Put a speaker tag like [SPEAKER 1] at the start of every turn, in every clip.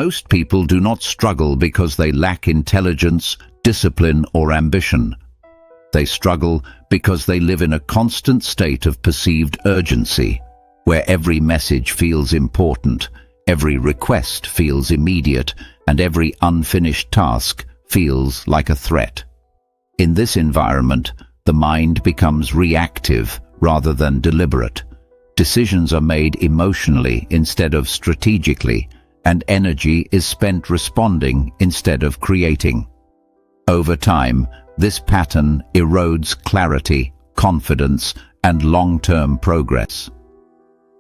[SPEAKER 1] Most people do not struggle because they lack intelligence, discipline, or ambition. They struggle because they live in a constant state of perceived urgency, where every message feels important, every request feels immediate, and every unfinished task feels like a threat. In this environment, the mind becomes reactive rather than deliberate. Decisions are made emotionally instead of strategically, and energy is spent responding instead of creating. Over time, this pattern erodes clarity, confidence, and long-term progress.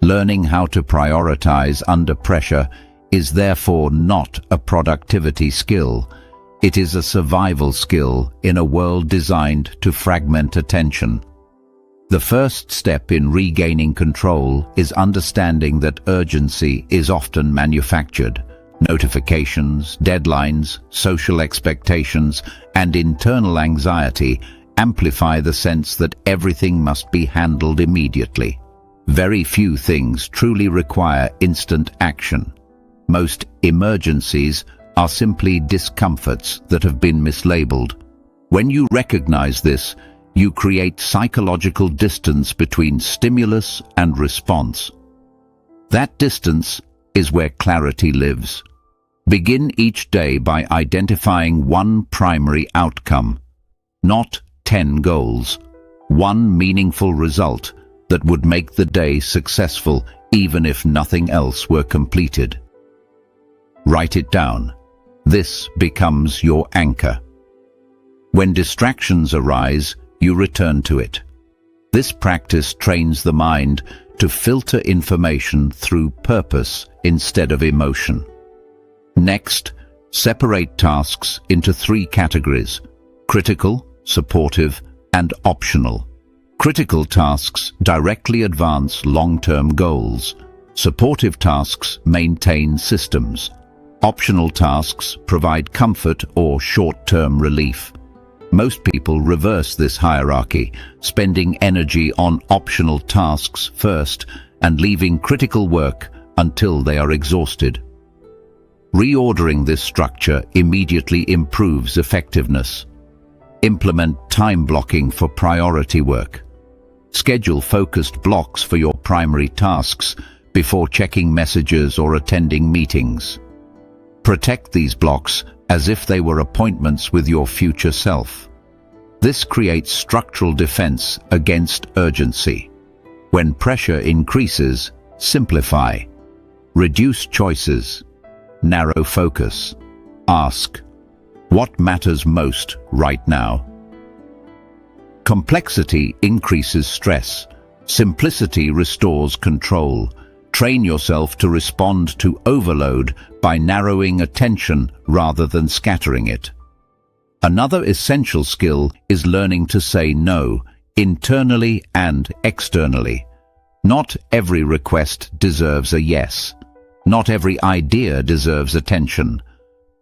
[SPEAKER 1] Learning how to prioritize under pressure is therefore not a productivity skill. It is a survival skill in a world designed to fragment attention. The first step in regaining control is understanding that urgency is often manufactured. Notifications, deadlines, social expectations, and internal anxiety amplify the sense that everything must be handled immediately. Very few things truly require instant action. Most emergencies are simply discomforts that have been mislabeled. When you recognize this, you create psychological distance between stimulus and response. That distance is where clarity lives. Begin each day by identifying one primary outcome, not 10 goals, one meaningful result that would make the day successful even if nothing else were completed. Write it down. This becomes your anchor. When distractions arise, you return to it. This practice trains the mind to filter information through purpose instead of emotion. Next, separate tasks into 3 categories: critical, supportive, and optional. Critical tasks directly advance long-term goals. Supportive tasks maintain systems. Optional tasks provide comfort or short-term relief. Most people reverse this hierarchy, spending energy on optional tasks first and leaving critical work until they are exhausted. Reordering this structure immediately improves effectiveness. Implement time blocking for priority work. Schedule focused blocks for your primary tasks before checking messages or attending meetings. Protect these blocks as if they were appointments with your future self. This creates structural defense against urgency. When pressure increases, simplify. Reduce choices. Narrow focus. Ask, what matters most right now? Complexity increases stress. Simplicity restores control. Train yourself to respond to overload by narrowing attention rather than scattering it. Another essential skill is learning to say no, internally and externally. Not every request deserves a yes. Not every idea deserves attention.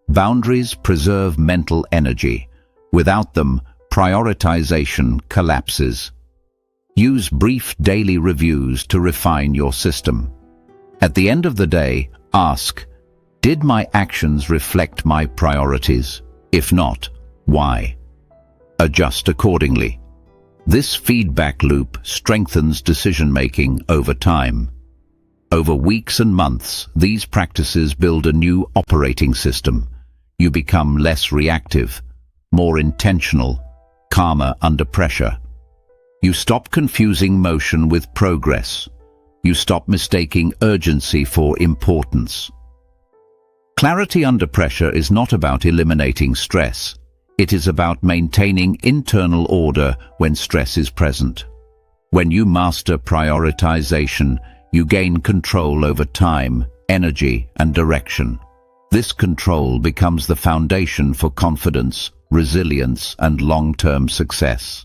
[SPEAKER 1] Boundaries preserve mental energy. Without them, prioritization collapses. Use brief daily reviews to refine your system. At the end of the day, ask, did my actions reflect my priorities? If not, why? Adjust accordingly. This feedback loop strengthens decision-making over time. Over weeks and months, these practices build a new operating system. You become less reactive, more intentional, calmer under pressure. You stop confusing motion with progress. You stop mistaking urgency for importance. Clarity under pressure is not about eliminating stress. It is about maintaining internal order when stress is present. When you master prioritization, you gain control over time, energy, and direction. This control becomes the foundation for confidence, resilience, and long-term success.